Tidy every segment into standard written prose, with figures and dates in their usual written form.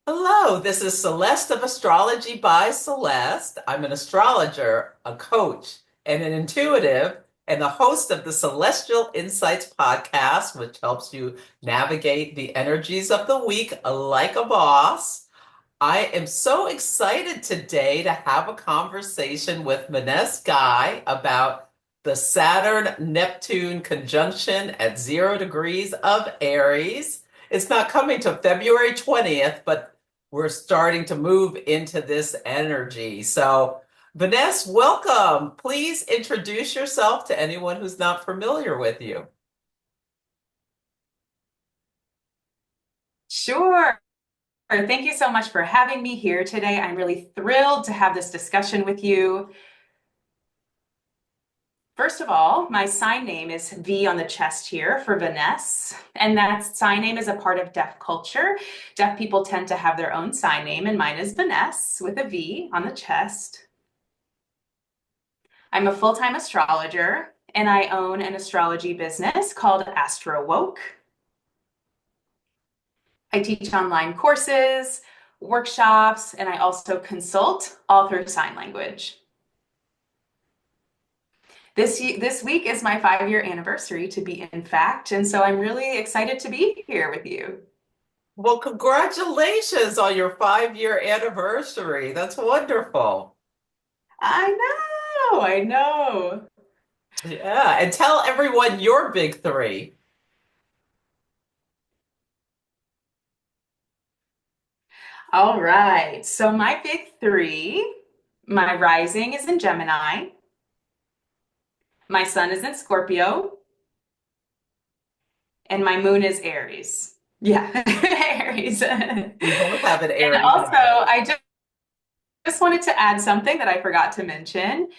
Hello, this is Celeste of Astrology by Celeste. I'm an astrologer, a coach, and an intuitive, and the host of the Celestial Insights podcast, which helps you navigate the energies of the week like a boss. I am so excited today to have a conversation with Venesse Guy about the Saturn Neptune conjunction at 0 degrees of Aries. It's not coming to February 20th, but we're starting to move into this energy. So, Venesse, welcome. Please introduce yourself to anyone who's not familiar with you. Sure. Thank you so much for having me here today. I'm really thrilled to have this discussion with you. First of all, my sign name is V on the chest here for Venesse, and that sign name is a part of deaf culture. Deaf people tend to have their own sign name, and mine is Venesse with a V on the chest. I'm a full-time astrologer, and I own an astrology business called Astro Woke. I teach online courses, workshops, and I also consult all through sign language. This week is my 5-year anniversary, to be in fact, and so I'm really excited to be here with you. Well, congratulations on your 5-year anniversary. That's wonderful. I know. Yeah, and tell everyone your big three. All right. So my big three, my rising is in Gemini, my sun is in Scorpio, and my moon is Aries. Yeah, Aries. We both have an And Aries. also, I just wanted to add something that I forgot to mention.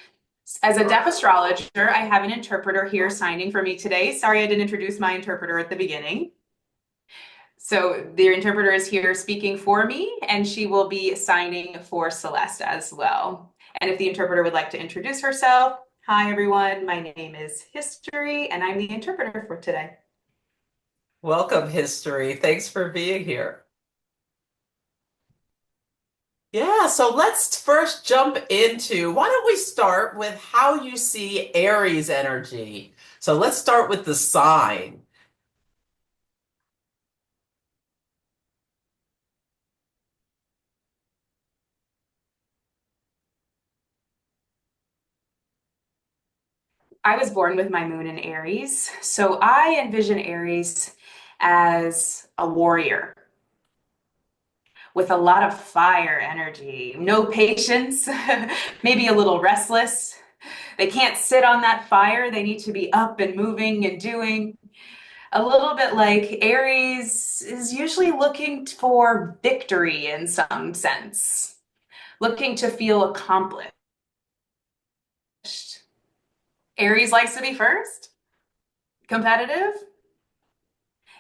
As a deaf astrologer, I have an interpreter here signing for me today. Sorry, I didn't introduce my interpreter at the beginning. So the interpreter is here speaking for me, and she will be signing for Celeste as well. And if the interpreter would like to introduce herself, hi everyone, my name is History, and I'm the interpreter for today. Welcome, History. Thanks for being here. Yeah, so let's first jump into why don't we start with how you see Aries energy? So let's start with the sign. I was born with my moon in Aries, so I envision Aries as a warrior with a lot of fire energy, no patience, maybe a little restless. They can't sit on that fire. They need to be up and moving and doing. A little bit like Aries is usually looking for victory in some sense, looking to feel accomplished. Aries likes to be first, competitive.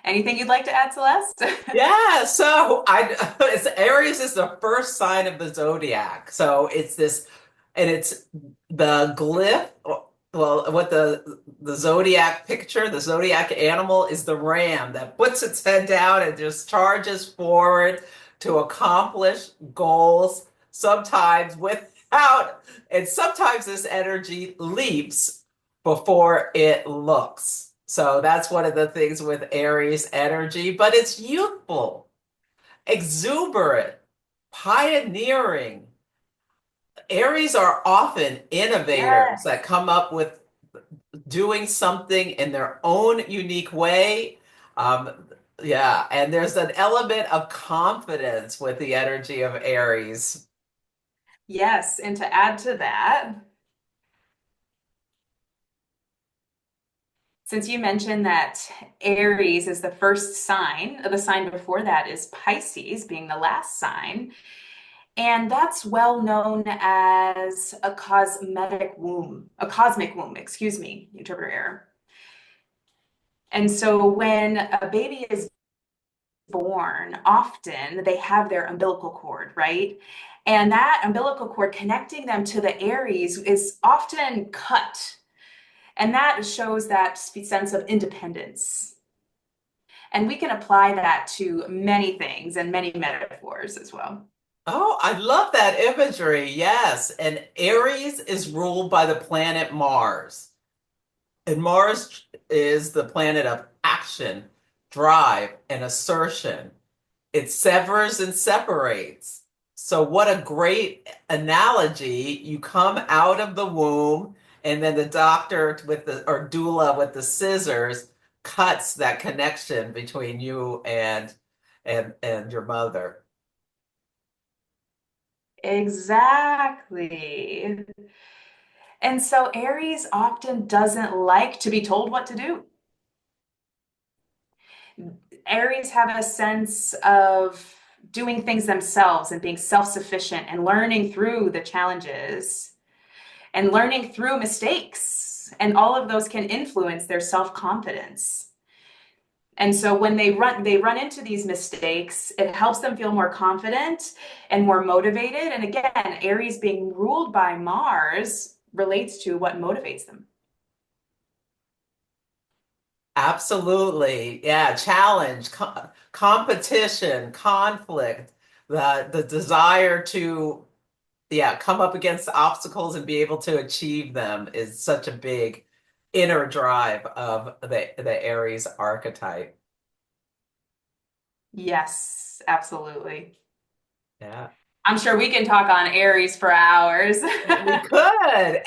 Anything you'd like to add, Celeste? Yeah, so Aries is the first sign of the zodiac. So it's this, and it's the glyph. Well, what the zodiac picture, the zodiac animal is the ram that puts its head down and just charges forward to accomplish goals, sometimes without, and sometimes this energy leaps before it looks. So that's one of the things with Aries energy, but it's youthful, exuberant, pioneering. Aries are often innovators Yes. that come up with doing something in their own unique way. Um, yeah, and there's an element of confidence with the energy of Aries. Yes, and to add to that, since you mentioned that Aries is the first sign, the sign before that is Pisces being the last sign, and that's well known as a cosmic womb, excuse me, interpreter error. And so when a baby is born, often they have their umbilical cord, right? And that umbilical cord connecting them to the Aries is often cut. And that shows that sense of independence. And we can apply that to many things and many metaphors as well. Oh, I love that imagery. Yes. And Aries is ruled by the planet Mars. And Mars is the planet of action, drive, and assertion. It severs and separates. So, what a great analogy. You come out of the womb, and then the doctor with the, or doula with the scissors cuts that connection between you and your mother. Exactly. And so Aries often doesn't like to be told what to do. Aries have a sense of doing things themselves and being self-sufficient and learning through the challenges and learning through mistakes. And all of those can influence their self-confidence. And so when they run into these mistakes, it helps them feel more confident and more motivated. And again, Aries being ruled by Mars relates to what motivates them. Absolutely. Yeah, challenge, competition, conflict, the desire to come up against obstacles and be able to achieve them is such a big inner drive of the Aries archetype. Yes, absolutely. Yeah. I'm sure we can talk on Aries for hours. We could,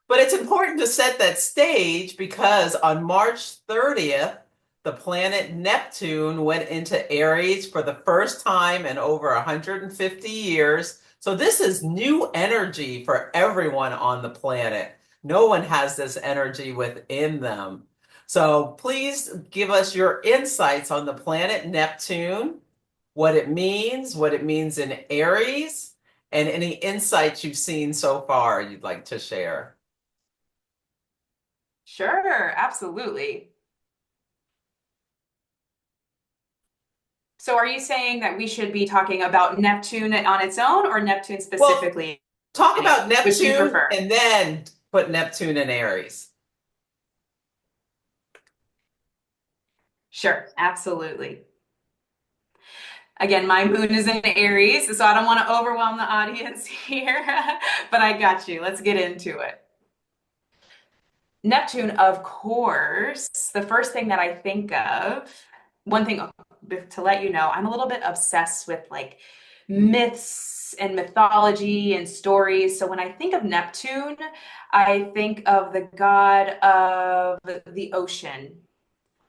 but it's important to set that stage because on March 30th, the planet Neptune went into Aries for the first time in over 150 years. So this is new energy for everyone on the planet. No one has this energy within them. So please give us your insights on the planet Neptune, what it means in Aries, and any insights you've seen so far you'd like to share. Sure, absolutely. So are you saying that we should be talking about Neptune on its own or Neptune Well, specifically talk in about Aries? Which do you Neptune prefer? and then put Neptune in Aries. Sure, absolutely. Again, my moon is in Aries, so I don't want to overwhelm the audience here, but I got you. Let's get into it. Neptune, of course, the first thing that I think of, one thing to let you know, I'm a little bit obsessed with like myths and mythology and stories. So when I think of Neptune, I think of the god of the ocean.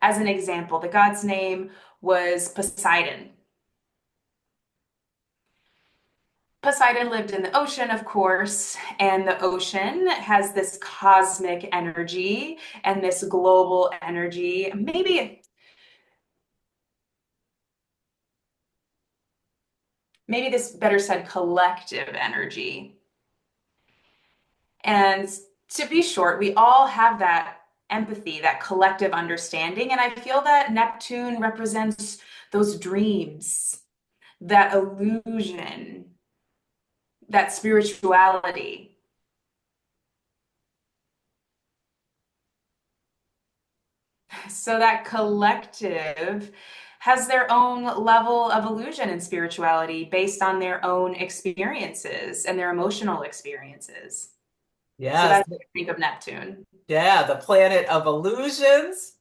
As an example, the god's name was Poseidon. Poseidon lived in the ocean, of course, and the ocean has this cosmic energy and this global energy. Maybe this better said collective energy. And to be short, we all have that empathy, that collective understanding. And I feel that Neptune represents those dreams, that illusion, that spirituality. So that collective has their own level of illusion and spirituality based on their own experiences and their emotional experiences. So Yes, that's what I think of Neptune. yeah, the planet of illusions,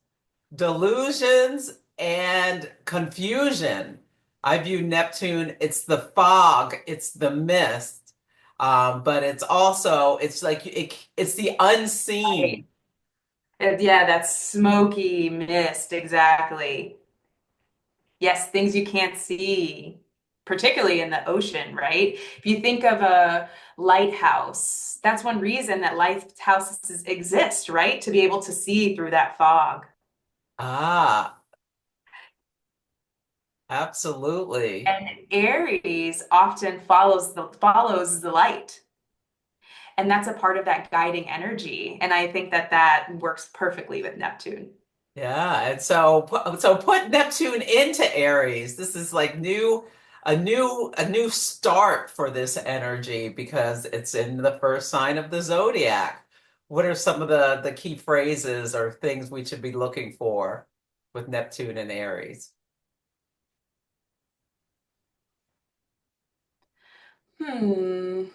delusions, and confusion. I view Neptune, it's the fog, it's the mist, but it's also, it's the Right. unseen. Yeah, that's smoky mist, exactly. Yes, things you can't see, particularly in the ocean, right? If you think of a lighthouse, that's one reason that lighthouses exist, right? To be able to see through that fog. Ah, absolutely. And Aries often follows the light. And that's a part of that guiding energy. And I think that that works perfectly with Neptune. Yeah, and so put Neptune into Aries. This is like a new start for this energy because it's in the first sign of the zodiac. What are some of the key phrases or things we should be looking for with Neptune and Aries? Hmm.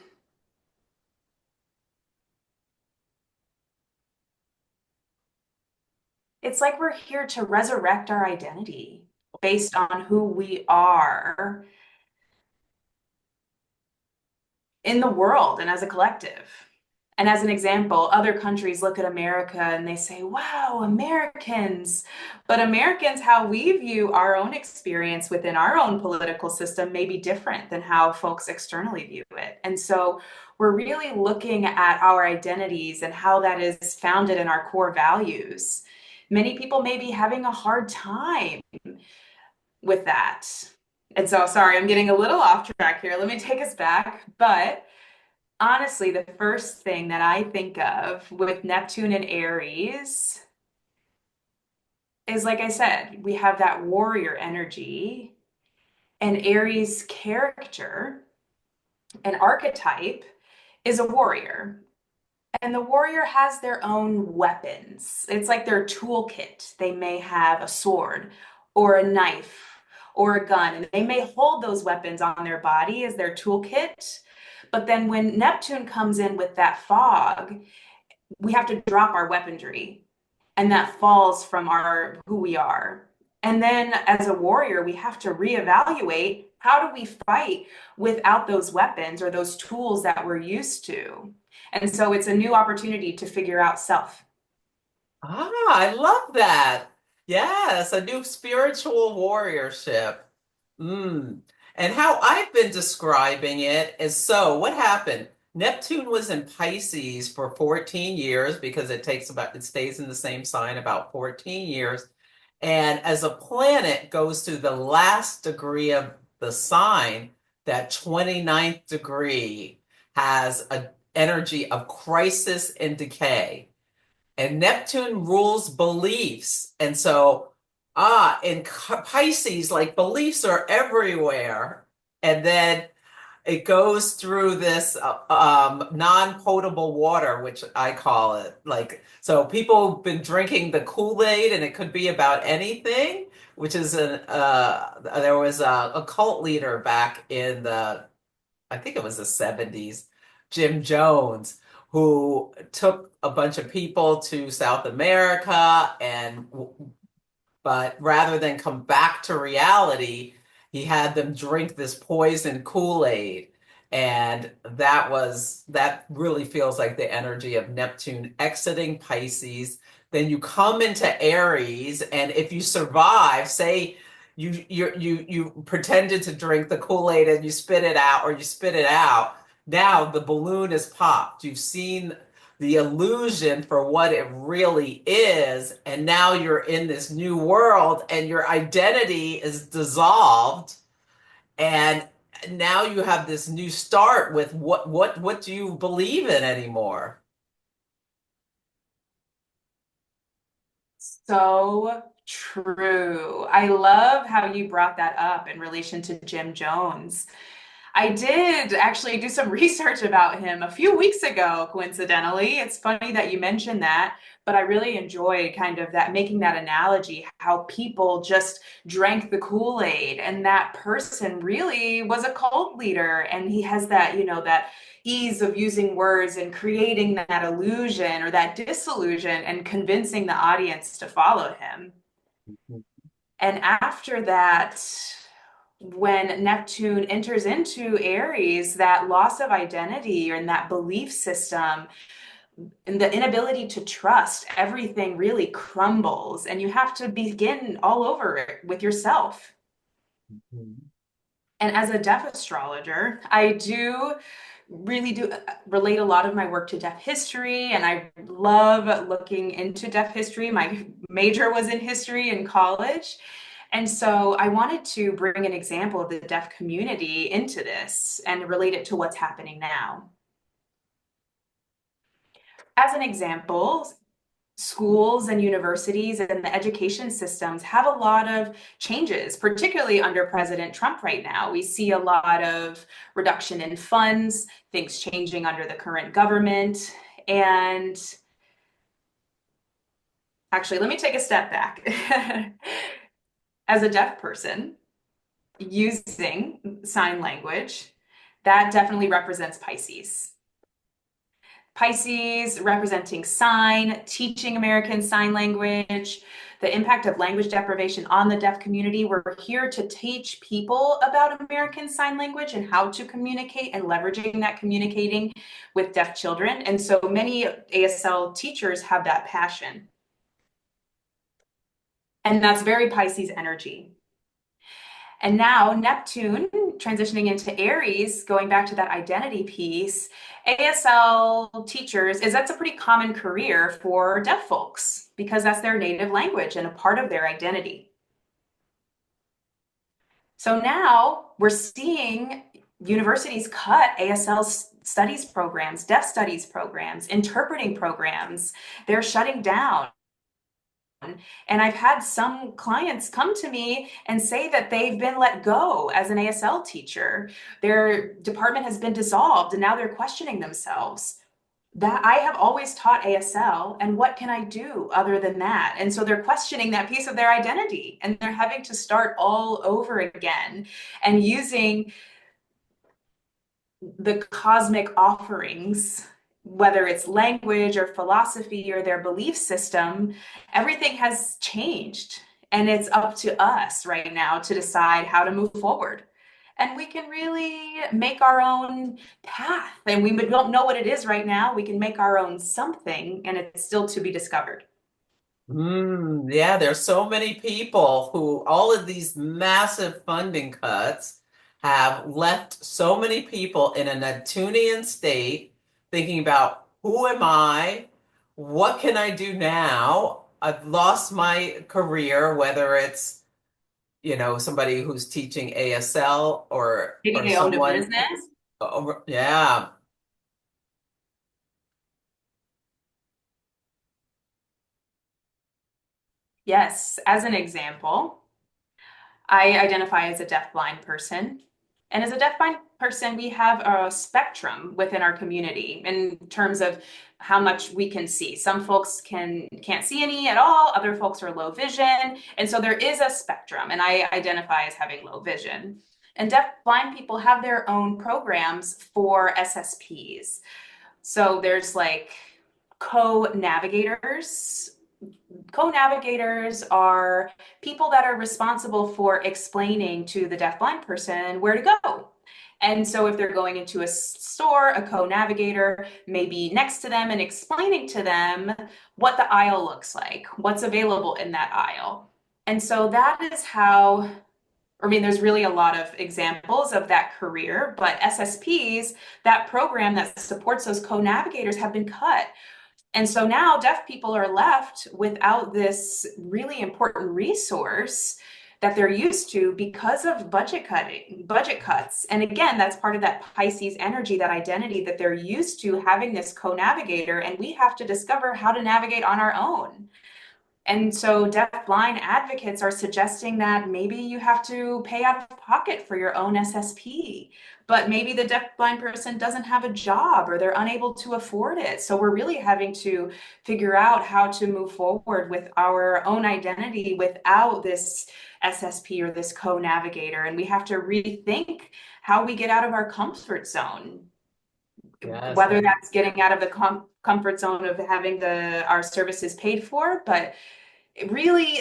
It's like we're here to resurrect our identity based on who we are in the world and as a collective. And as an example, other countries look at America and they say, wow, Americans. But Americans, how we view our own experience within our own political system may be different than how folks externally view it. And so we're really looking at our identities and how that is founded in our core values. Many people may be having a hard time with that. And so, sorry, I'm getting a little off track here. Let me take us back. But honestly, the first thing that I think of with Neptune and Aries is, like I said, we have that warrior energy, and Aries' character and archetype is a warrior. And the warrior has their own weapons. It's like their toolkit. They may have a sword or a knife or a gun, and they may hold those weapons on their body as their toolkit. But then when Neptune comes in with that fog, we have to drop our weaponry, and that falls from our who we are. And then as a warrior, we have to reevaluate, how do we fight without those weapons or those tools that we're used to? And so it's a new opportunity to figure out self. Ah, I love that. Yes, a new spiritual warriorship. Mm. And how I've been describing it is, so what happened? Neptune was in Pisces for 14 years because it stays in the same sign about 14 years. And as a planet goes through the last degree of the sign, that 29th degree has an energy of crisis and decay. And Neptune rules beliefs. And so, in Pisces, like beliefs are everywhere. And then it goes through this non-potable water, which I call it. Like, so people have been drinking the Kool-Aid, and it could be about anything, which is there was a cult leader back in I think it was the 70s, Jim Jones, who took a bunch of people to South America, and but rather than come back to reality, he had them drink this poison Kool-Aid. And that really feels like the energy of Neptune exiting Pisces. Then you come into Aries, and if you survive, say you pretended to drink the Kool-Aid and you spit it out, or you spit it out, now the balloon is popped. You've seen the illusion for what it really is, and now you're in this new world, and your identity is dissolved, and now you have this new start with what do you believe in anymore? So true. I love how you brought that up in relation to Jim Jones. I did actually do some research about him a few weeks ago, coincidentally. It's funny that you mentioned that, but I really enjoyed kind of that, making that analogy, how people just drank the Kool-Aid, and that person really was a cult leader. And he has that, that ease of using words and creating that illusion or that disillusion and convincing the audience to follow him. And after that, when Neptune enters into Aries, that loss of identity and that belief system and the inability to trust, everything really crumbles, and you have to begin all over it with yourself. And as a deaf astrologer, I do really do relate a lot of my work to deaf history, and I love looking into deaf history. My major was in history in college. And so I wanted to bring an example of the deaf community into this and relate it to what's happening now. As an example, schools and universities and the education systems have a lot of changes, particularly under President Trump right now. We see a lot of reduction in funds, things changing under the current government. And Actually, let me take a step back. As a deaf person, using sign language, that definitely represents Pisces. Pisces representing sign, teaching American Sign Language, the impact of language deprivation on the deaf community. We're here to teach people about American Sign Language and how to communicate and leveraging that communicating with deaf children. And so many ASL teachers have that passion. And that's very Pisces energy. And now Neptune transitioning into Aries, going back to that identity piece, ASL teachers that's a pretty common career for deaf folks because that's their native language and a part of their identity. So now we're seeing universities cut ASL studies programs, deaf studies programs, interpreting programs. They're shutting down. And I've had some clients come to me and say that they've been let go as an ASL teacher. Their department has been dissolved and now they're questioning themselves. That I have always taught ASL, and what can I do other than that? And so they're questioning that piece of their identity and they're having to start all over again and using the cosmic offerings, whether it's language or philosophy or their belief system, everything has changed. And it's up to us right now to decide how to move forward. And we can really make our own path. And we don't know what it is right now. We can make our own something, and it's still to be discovered. Yeah, there's so many people who all of these massive funding cuts have left so many people in a Neptunian state thinking about who am I? What can I do now? I've lost my career, whether it's, somebody who's teaching ASL Maybe or they owned a someone, business. yeah. Yes, as an example, I identify as a deaf-blind person. And as a deaf-blind person, we have a spectrum within our community in terms of how much we can see. Some folks can't see any at all, other folks are low vision. And so there is a spectrum, and I identify as having low vision. And deaf-blind people have their own programs for SSPs. So there's like co-navigators. Co-navigators are people that are responsible for explaining to the deaf-blind person where to go. And so if they're going into a store, a co-navigator may be next to them and explaining to them what the aisle looks like, what's available in that aisle. And so that is how, I mean, there's really a lot of examples of that career, but SSPs, that program that supports those co-navigators, have been cut. And so now deaf people are left without this really important resource that they're used to because of budget cuts. And again, that's part of that Pisces energy, that identity that they're used to having this co-navigator, and we have to discover how to navigate on our own. And so deaf-blind advocates are suggesting that maybe you have to pay out of pocket for your own SSP, but maybe the deaf-blind person doesn't have a job or they're unable to afford it. So we're really having to figure out how to move forward with our own identity without this SSP or this co-navigator. And we have to rethink how we get out of our comfort zone, Yes, whether that's getting out of the comfort zone of having our services paid for, but it really,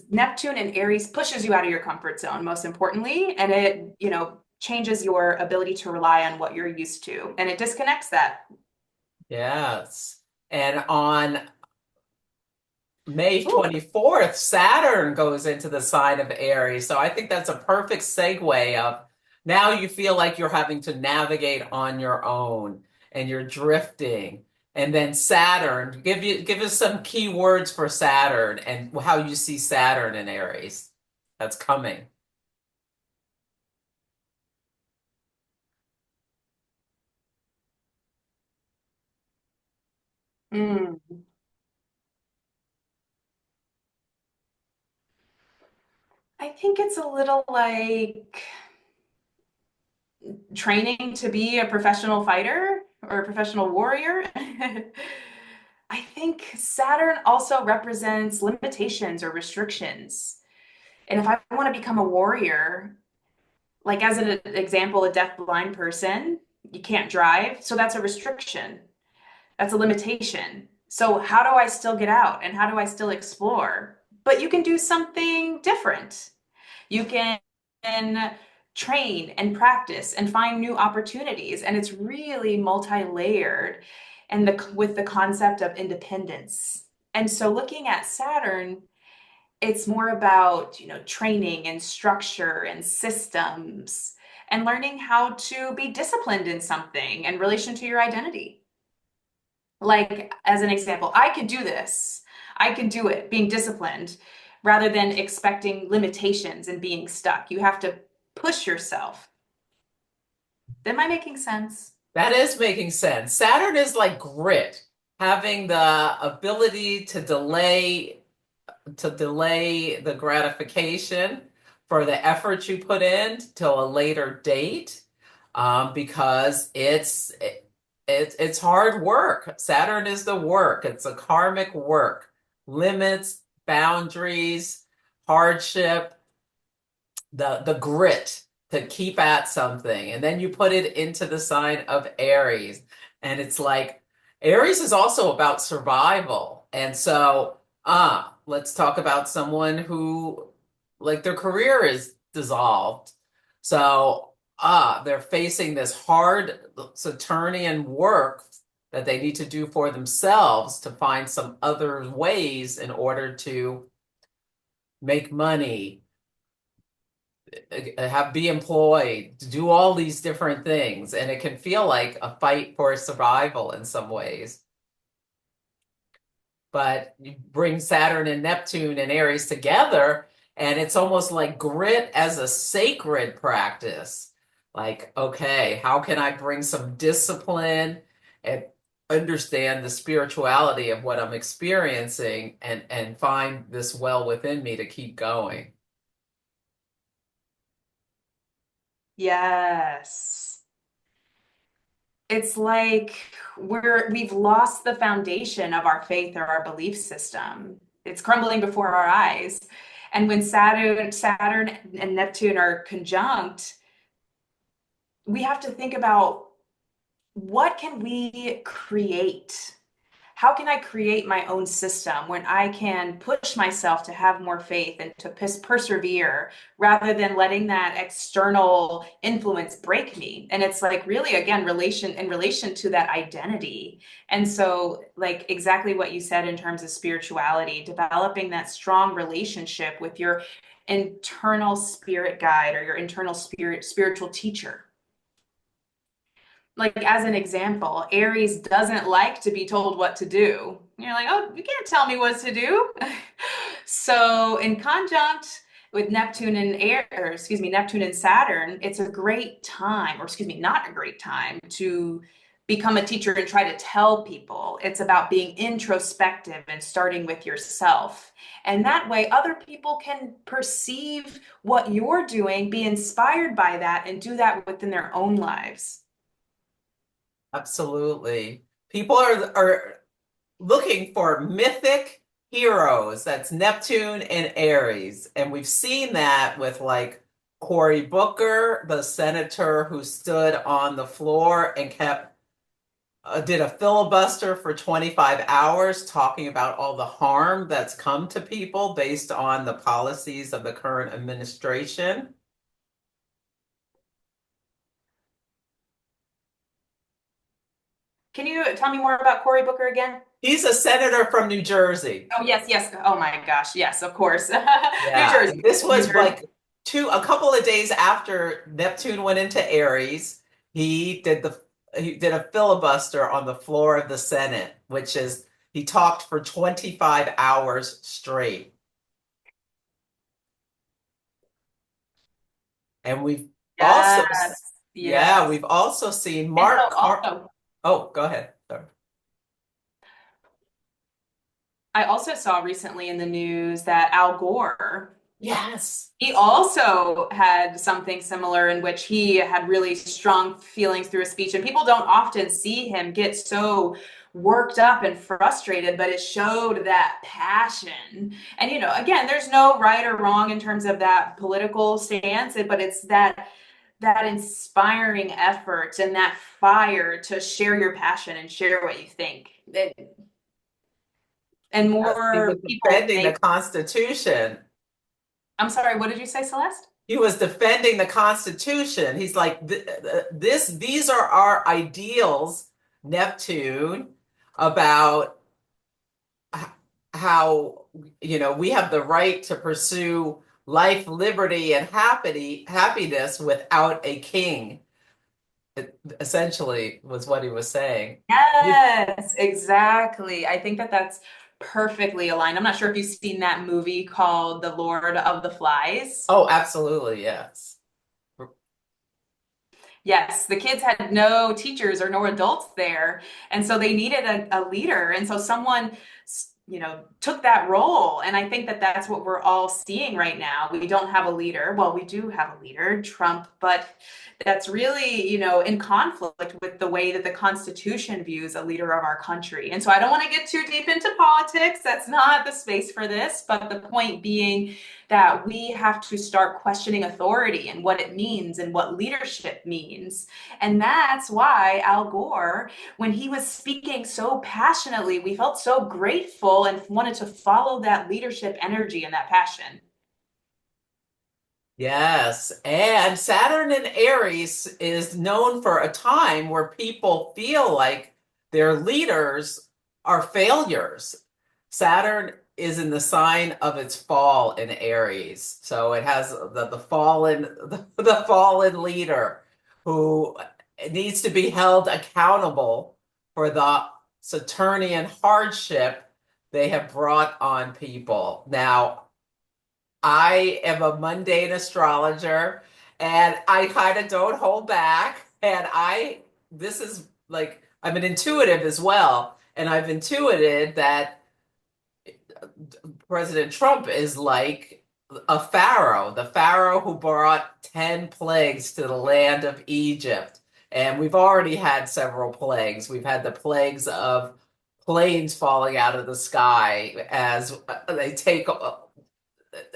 Neptune and Aries pushes you out of your comfort zone, most importantly, and it, changes your ability to rely on what you're used to, and it disconnects that. yes. And on May Ooh. 24th, Saturn goes into the sign of Aries. So I think that's a perfect segue of now you feel like you're having to navigate on your own and you're drifting. And then Saturn, give us some key words for Saturn and how you see Saturn in Aries. That's coming. Mm. I think it's a little like training to be a professional fighter or a professional warrior. I think Saturn also represents limitations or restrictions. And if I want to become a warrior, like as an example, a deaf-blind person, you can't drive, so that's a restriction. That's a limitation. So how do I still get out and how do I still explore? But you can do something different. You can train and practice and find new opportunities, and it's really multi-layered and with the concept of independence. And so looking at Saturn, it's more about, training and structure and systems and learning how to be disciplined in something in relation to your identity. Like, as an example, I could do this. I can do it, being disciplined, rather than expecting limitations and being stuck. You have to push yourself. Am I making sense? That is making sense. Saturn is like grit, having the ability to delay the gratification for the effort you put in till a later date, because it's hard work. Saturn is the work. It's a karmic work, limits, boundaries, hardship, the grit to keep at something. And then you put it into the sign of Aries. And it's like Aries is also about survival. And so, let's talk about someone who like their career is dissolved. So, they're facing this hard Saturnian work that they need to do for themselves to find some other ways in order to make money, be employed, to do all these different things, and it can feel like a fight for survival in some ways. But you bring Saturn and Neptune and Aries together, and it's almost like grit as a sacred practice. Like, okay, how can I bring some discipline and understand the spirituality of what I'm experiencing and find this well within me to keep going? Yes. It's like we've lost the foundation of our faith or our belief system. It's crumbling before our eyes. And when Saturn and Neptune are conjunct, we have to think about what can we create? How can I create my own system when I can push myself to have more faith and to persevere rather than letting that external influence break me? And it's like really, again, relation to that identity. And so, like exactly what you said in terms of spirituality, developing that strong relationship with your internal spirit guide or your internal spiritual teacher. Like as an example, Aries doesn't like to be told what to do. You're like, oh, you can't tell me what to do. So in conjunct with Neptune and Neptune and Saturn, it's a great time, or excuse me, not a great time to become a teacher and try to tell people. It's about being introspective and starting with yourself. And that way other people can perceive what you're doing, be inspired by that, and do that within their own lives. Absolutely. People are looking for mythic heroes. That's Neptune and Aries. And we've seen that with like Cory Booker, the senator who stood on the floor and did a filibuster for 25 hours talking about all the harm that's come to people based on the policies of the current administration. Can you tell me more about Cory Booker again? He's a senator from New Jersey. Oh, yes, yes. Oh my gosh. Yes, of course. New Yeah, Jersey. and this New was Jersey. like a couple of days after Neptune went into Aries. He did a filibuster on the floor of the Senate, which is he talked for 25 hours straight. And also, Yes, yeah, yes. we've also seen And so Mark Car also, Oh, go ahead. Sorry. I also saw recently in the news that Al Gore, Yes. he also had something similar in which he had really strong feelings through a speech, and people don't often see him get so worked up and frustrated, but it showed that passion. And, again, there's no right or wrong in terms of that political stance, but it's that inspiring effort and that fire to share your passion and share what you think. And He more was people defending the think. Constitution. I'm sorry, what did you say, Celeste? He was defending the Constitution. He's like, these are our ideals, Neptune, about how, we have the right to pursue life, liberty, and happiness without a king. It essentially was what he was saying. Yes, exactly. I think that that's perfectly aligned. I'm not sure if you've seen that movie called The Lord of the Flies. Oh, absolutely, yes. Yes, the kids had no teachers or no adults there, and so they needed a leader. And so someone, took that role. And I think that that's what we're all seeing right now. We don't have a leader. Well, we do have a leader, Trump, but that's really, in conflict with the way that the Constitution views a leader of our country. And so I don't want to get too deep into politics. That's not the space for this. But the point being that we have to start questioning authority and what it means and what leadership means. And that's why Al Gore, when he was speaking so passionately, we felt so grateful and wanted to follow that leadership energy and that passion. Yes, and Saturn in Aries is known for a time where people feel like their leaders are failures. Saturn is in the sign of its fall in Aries, so it has the fallen the fallen leader who needs to be held accountable for the Saturnian hardship they have brought on people. Now, I am a mundane astrologer and I kind of don't hold back. And this is like, I'm an intuitive as well. And I've intuited that President Trump is like a pharaoh, the pharaoh who brought 10 plagues to the land of Egypt. And we've already had several plagues. We've had the plagues of planes falling out of the sky as they take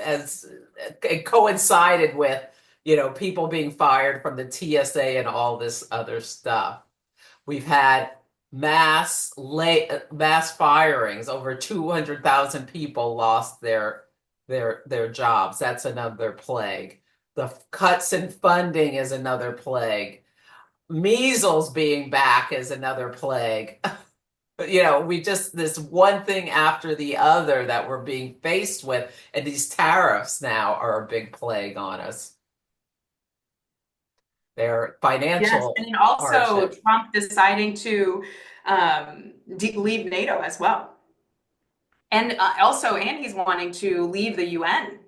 as it coincided with, people being fired from the TSA and all this other stuff. We've had mass firings. Over 200,000 people lost their jobs. That's another plague. The cuts in funding is another plague. Measles being back is another plague. We just this one thing after the other that we're being faced with, and these tariffs now are a big plague on us. They're Yes, financial and then also hardship. Trump deciding to leave NATO as well. And and he's wanting to leave the UN,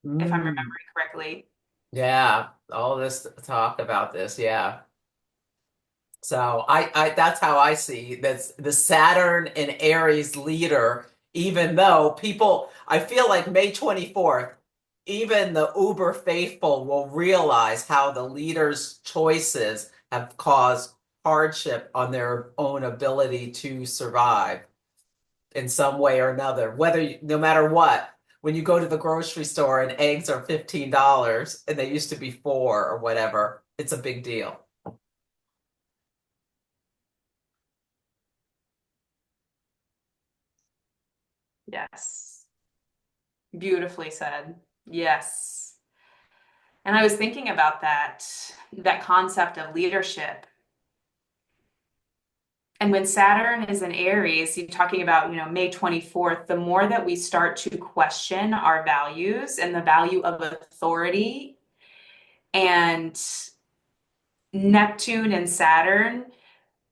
if I'm remembering Mm, correctly. yeah, all this talk about this, yeah. So that's how I see that's the Saturn and Aries leader, even though people, I feel like May 24th, even the uber faithful will realize how the leader's choices have caused hardship on their own ability to survive in some way or another, no matter what. When you go to the grocery store and eggs are $15 and they used to be 4 or whatever, it's a big deal. Yes. Beautifully said. Yes. And I was thinking about that concept of leadership. And when Saturn is in Aries, you're talking about, May 24th, the more that we start to question our values and the value of authority, and Neptune and Saturn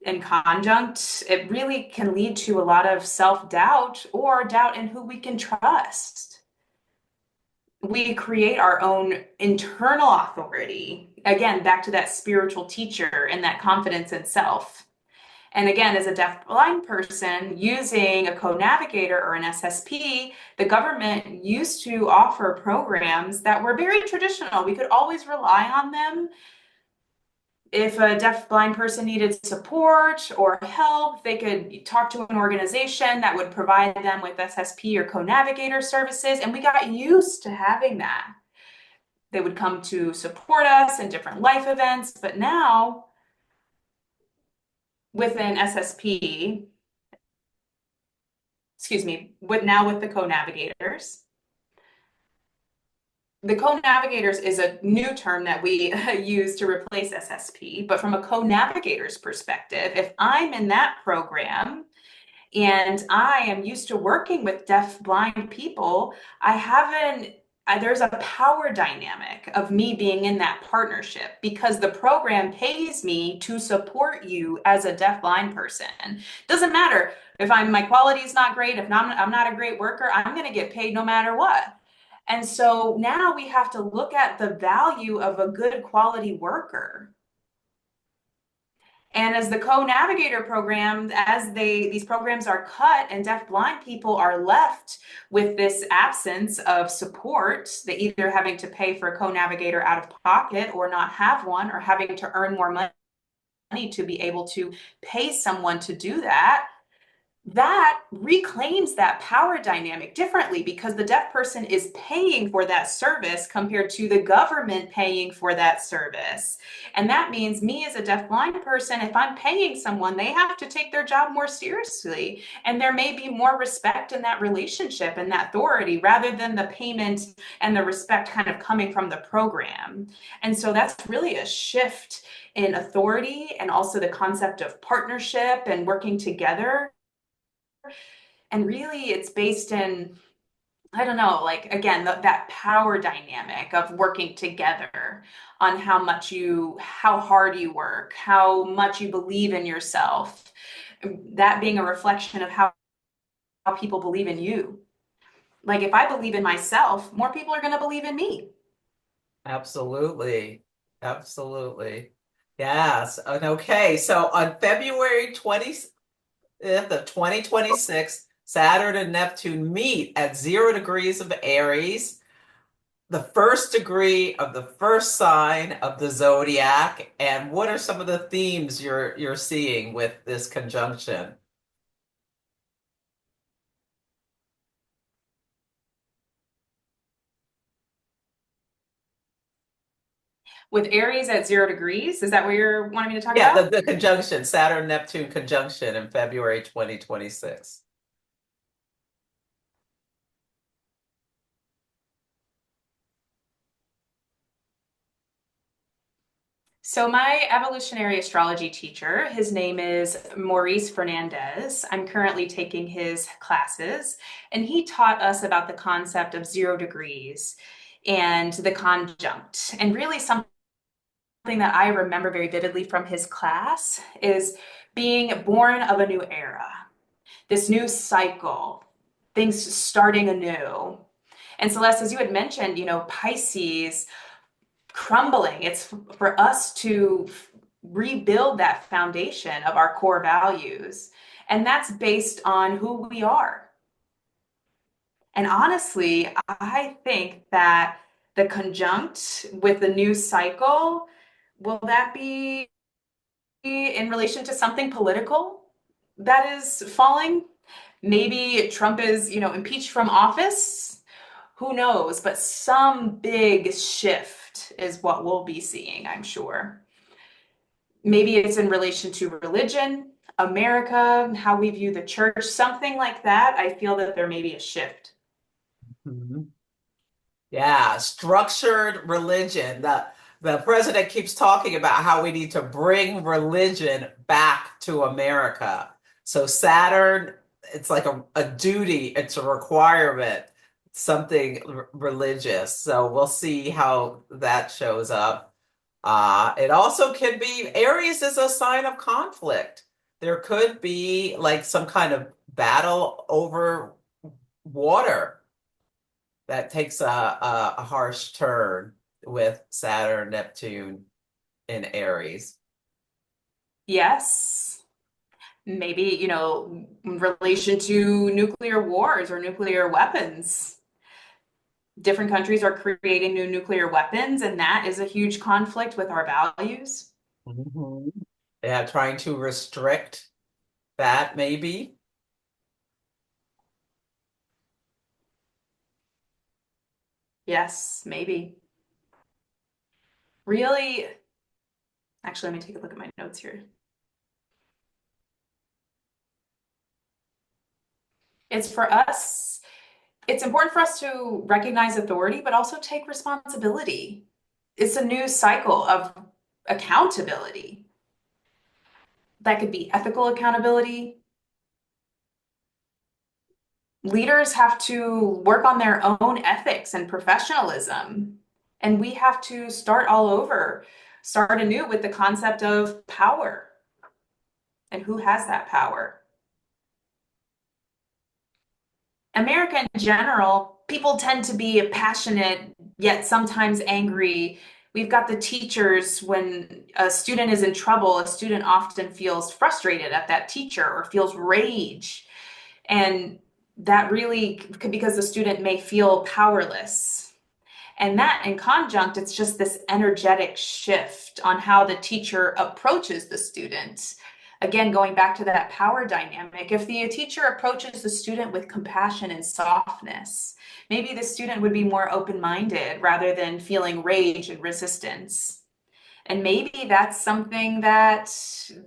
in conjunct, it really can lead to a lot of self-doubt or doubt in who we can trust. We create our own internal authority. Again, back to that spiritual teacher and that confidence in self. And again, as a deaf-blind person using a code navigator or an SSP, the government used to offer programs that were very traditional. We could always rely on them. if a deaf blind person needed support or help, they could talk to an organization that would provide them with SSP or co-navigator services. And we got used to having that. They would come to support us in different life events. But now, with an SSP, excuse me, with the co-navigators, the co-navigators is a new term that we use to replace SSP. But from a co-navigator's perspective, if I'm in that program and I am used to working with deaf blind people, there's a power dynamic of me being in that partnership because the program pays me to support you as a deaf blind person. Doesn't matter if my quality is not great, if I'm not a great worker, I'm going to get paid no matter what. And so now we have to look at the value of a good quality worker. And as the co-navigator program, these programs are cut and deaf-blind people are left with this absence of support, they either having to pay for a co-navigator out of pocket or not have one, or having to earn more money to be able to pay someone to do that, that reclaims that power dynamic differently because the deaf person is paying for that service compared to the government paying for that service. And that means me as a deaf blind person, if I'm paying someone, they have to take their job more seriously. And there may be more respect in that relationship and that authority rather than the payment and the respect kind of coming from the program. And so that's really a shift in authority and also the concept of partnership and working together. And really, it's based in, I don't know, like again, that power dynamic of working together on how hard you work, how much you believe in yourself, that being a reflection of how people believe in you. Like if I believe in myself, more people are going to believe in me. Absolutely. Absolutely. Yes. And okay. So on February 20th of 2026, Saturn and Neptune meet at 0 degrees of Aries, the first degree of the first sign of the zodiac. And what are some of the themes you're seeing with this conjunction? With Aries at 0 degrees, is that what you're wanting me to talk Yeah, about? the conjunction, Saturn Neptune conjunction in February 2026. So my evolutionary astrology teacher, his name is Maurice Fernandez. I'm currently taking his classes, and he taught us about the concept of 0 degrees and the conjunct. And really something that I remember very vividly from his class is being born of a new era, this new cycle, things starting anew. And Celeste, as you had mentioned, Pisces crumbling. It's for us to rebuild that foundation of our core values. And that's based on who we are. And honestly, I think that the conjunct with the new cycle, will that be in relation to something political that is falling? Maybe Trump is, impeached from office. Who knows? But some big shift is what we'll be seeing, I'm sure. Maybe it's in relation to religion, America, how we view the church, something like that. I feel that there may be a shift. Mhm. Yeah, structured religion. The president keeps talking about how we need to bring religion back to America. So Saturn, it's like a duty, it's a requirement, something religious. So we'll see how that shows up. It also can be Aries is a sign of conflict. There could be like some kind of battle over water that takes a harsh turn with Saturn, Neptune in Aries. Yes, maybe, in relation to nuclear wars or nuclear weapons. Different countries are creating new nuclear weapons, and that is a huge conflict with our values. Mhm. Yeah, trying to restrict that maybe. Yes, maybe. Really, actually, let me take a look at my notes here. It's for us, it's important for us to recognize authority, but also take responsibility. It's a new cycle of accountability. That could be ethical accountability. Leaders have to work on their own ethics and professionalism. And we have to start all over, start anew with the concept of power and who has that power. America in general, people tend to be passionate, yet sometimes angry. We've got the teachers. When a student is in trouble, a student often feels frustrated at that teacher or feels rage. And that really could, because the student may feel powerless. And that in conjunct, it's just this energetic shift on how the teacher approaches the student. Again, going back to that power dynamic, if the teacher approaches the student with compassion and softness, maybe the student would be more open-minded rather than feeling rage and resistance. And maybe that's something that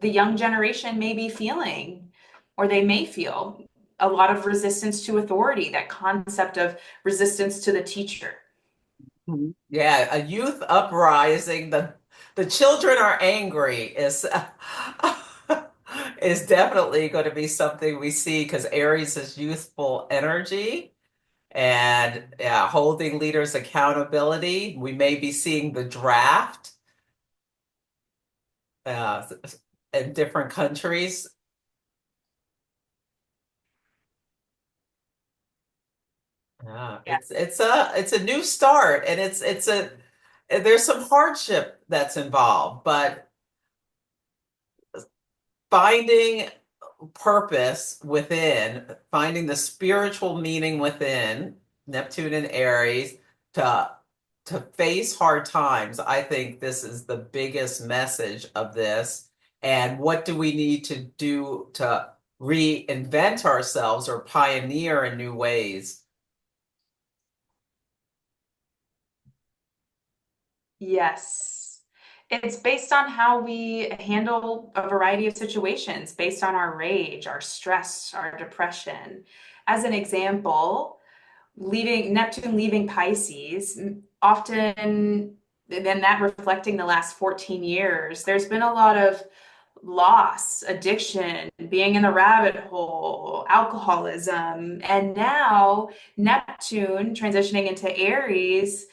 the young generation may be feeling, or they may feel a lot of resistance to authority, that concept of resistance to the teacher. Mhm. Yeah, a youth uprising. The children are angry is definitely going to be something we see because Aries is youthful energy and yeah, holding leaders accountability. We may be seeing the draft uh, in different countries. Yeah, it's a new start, and it's a there's some hardship that's involved, but finding purpose within, finding the spiritual meaning within Neptune and Aries to face hard times. I think this is the biggest message of this. And what do we need to do to reinvent ourselves or pioneer in new ways? Yes. It's based on how we handle a variety of situations, based on our rage, our stress, our depression. As an example, leaving Neptune leaving Pisces, often then that reflecting the last 14 years, there's been a lot of loss, addiction, being in the rabbit hole, alcoholism, and now Neptune transitioning into Aries,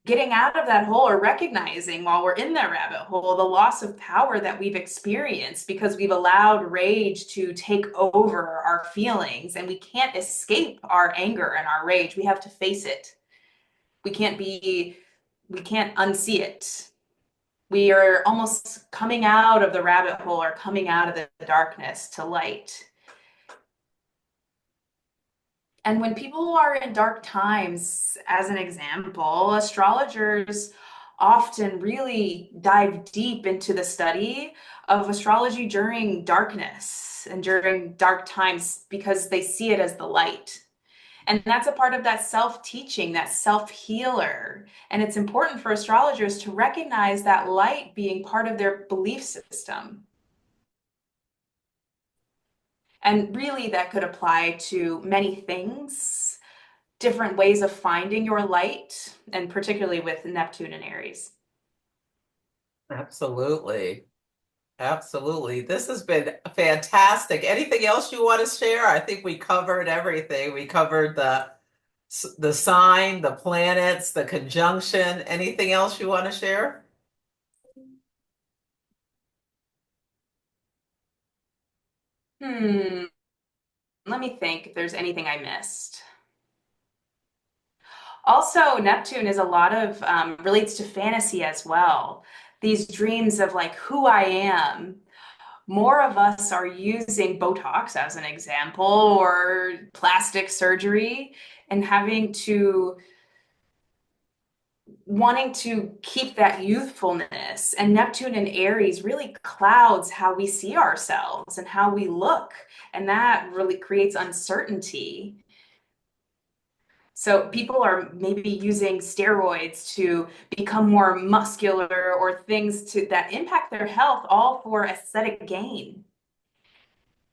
getting out of that hole or recognizing while we're in that rabbit hole the loss of power that we've experienced because we've allowed rage to take over our feelings, and we can't escape our anger and our rage. We have to face it. We can't unsee it. We are almost coming out of the rabbit hole or coming out of the darkness to light. And when people are in dark times, as an example, astrologers often really dive deep into the study of astrology during darkness and during dark times because they see it as the light. And that's a part of that self-teaching, that self-healer. And it's important for astrologers to recognize that light being part of their belief system. And really, that could apply to many things, different ways of finding your light, and particularly with Neptune and Aries. Absolutely. Absolutely. This has been fantastic. Anything else you want to share? I think we covered everything. We covered the sign, the planets, the conjunction. Anything else you want to share? Hmm, let me think if there's anything I missed. Also, Neptune is a lot of relates to fantasy as well. These dreams of like who I am. More of us are using Botox as an example or plastic surgery and having to wanting to keep that youthfulness. And Neptune in Aries really clouds how we see ourselves and how we look. And that really creates uncertainty. So people are maybe using steroids to become more muscular or things to that impact their health, all for aesthetic gain.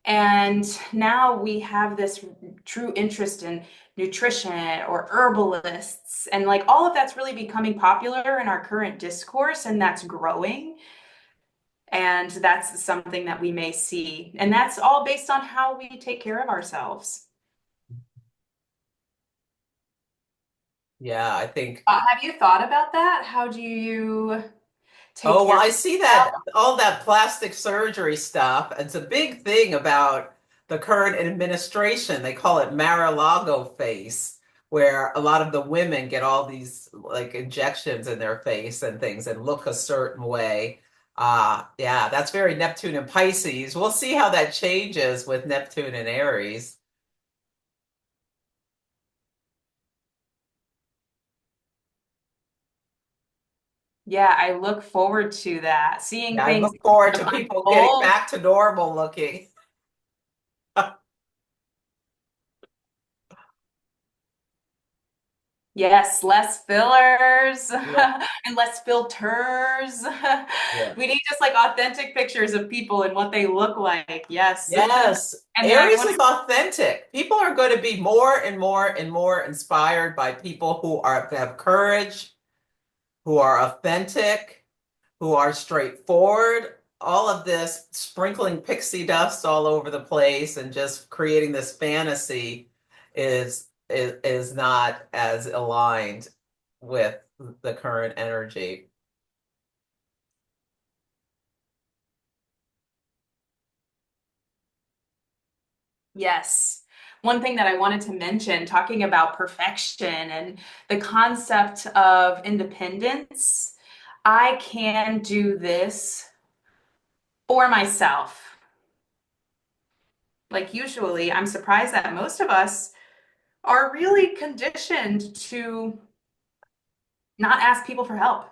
And now we have this true interest in nutrition or herbalists, and like all of that's really becoming popular in our current discourse, and that's growing. And that's something that we may see. And that's all based on how we take care of ourselves. Yeah, I think. Have you thought about that? How do you take Oh, care well, of I see yourself? that all that plastic surgery stuff. It's a big thing about the current administration. They call it Mar-a-Lago face, where a lot of the women get all these like injections in their face and things and look a certain way. Yeah, that's very Neptune and Pisces. We'll see how that changes with Neptune and Aries. Yeah, I look forward to that, seeing Yeah, I things look forward kind to of people getting unfold. back to normal looking. Yes, less fillers Yeah. and less filters. Yeah. We need just like authentic pictures of people and what they look like. Yes. Yes, And then I Aries want is authentic. People are going to be more and more and more inspired by people who are have courage, who are authentic, who are straightforward. All of this sprinkling pixie dust all over the place and just creating this fantasy is not as aligned with the current energy. yes. One thing that I wanted to mention, talking about perfection and the concept of independence, I can do this for myself. Like usually, I'm surprised that most of us are really conditioned to not ask people for help.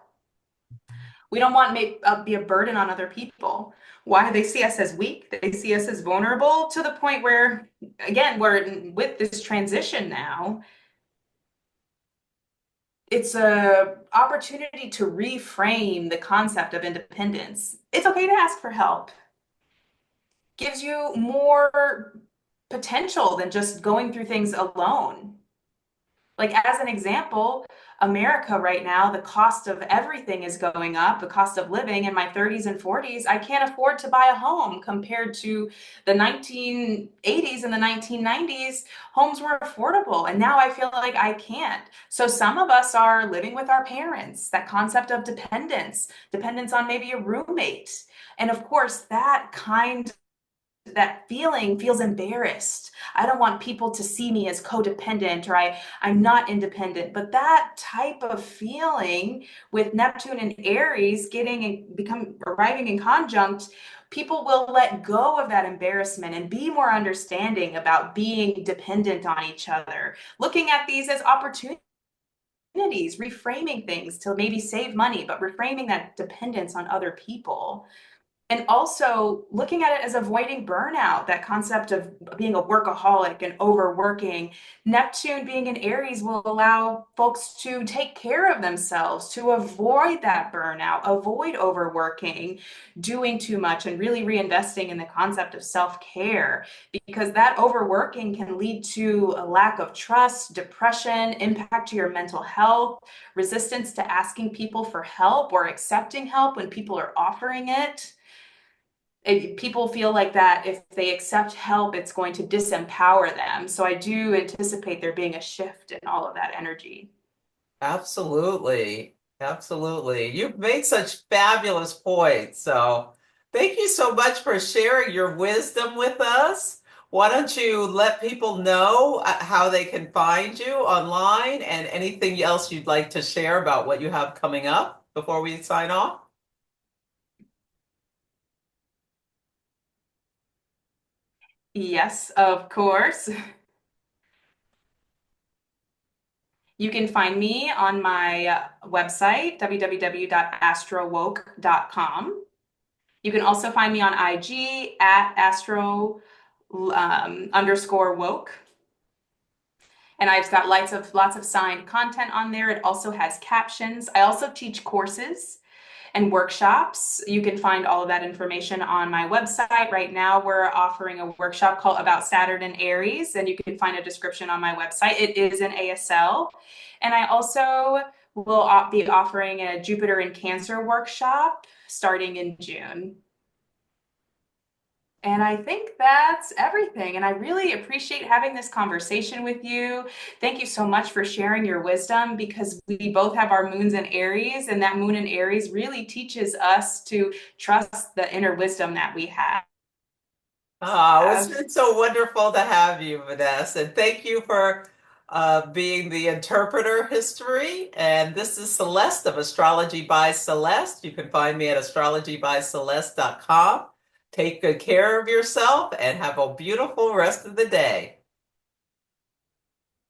We don't want to be a burden on other people. Why? They see us as weak. They see us as vulnerable to the point where, again, we're with this transition now. It's a opportunity to reframe the concept of independence. It's okay to ask for help. Gives you more potential than just going through things alone. Like, as an example, America right now, the cost of everything is going up, the cost of living in my 30s and 40s. I can't afford to buy a home compared to the 1980s and the 1990s. Homes were affordable, and now I feel like I can't. So, some of us are living with our parents, that concept of dependence, dependence on maybe a roommate. And of course, that feeling feels embarrassed. I don't want people to see me as codependent or I'm not independent. But that type of feeling with Neptune and Aries become arriving in conjunct, people will let go of that embarrassment and be more understanding about being dependent on each other, looking at these as opportunities, reframing things to maybe save money, but reframing that dependence on other people. And also looking at it as avoiding burnout, that concept of being a workaholic and overworking. Neptune being in Aries will allow folks to take care of themselves, to avoid that burnout, avoid overworking, doing too much, and really reinvesting in the concept of self-care, because that overworking can lead to a lack of trust, depression, impact to your mental health, resistance to asking people for help or accepting help when people are offering it. People feel like that if they accept help, it's going to disempower them. So I do anticipate there being a shift in all of that energy. Absolutely. Absolutely. You've made such fabulous points. So thank you so much for sharing your wisdom with us. Why don't you let people know how they can find you online and anything else you'd like to share about what you have coming up before we sign off? Yes, of course. You can find me on my website, www.astrowoke.com. You can also find me on IG at astro underscore woke. And I've got lots of signed content on there. It also has captions. I also teach courses and workshops. You can find all of that information on my website. Right now, we're offering a workshop called about Saturn and Aries, and you can find a description on my website. It is an ASL. And I also will be offering a Jupiter in Cancer workshop starting in June. And I think that's everything. And I really appreciate having this conversation with you. Thank you so much for sharing your wisdom because we both have our moons in Aries, and that moon in Aries really teaches us to trust the inner wisdom that we have. Oh, it's been so wonderful to have you, Vanessa. And thank you for being the interpreter of history. And this is Celeste of Astrology by Celeste. You can find me at astrologybyceleste.com. Take good care of yourself and have a beautiful rest of the day.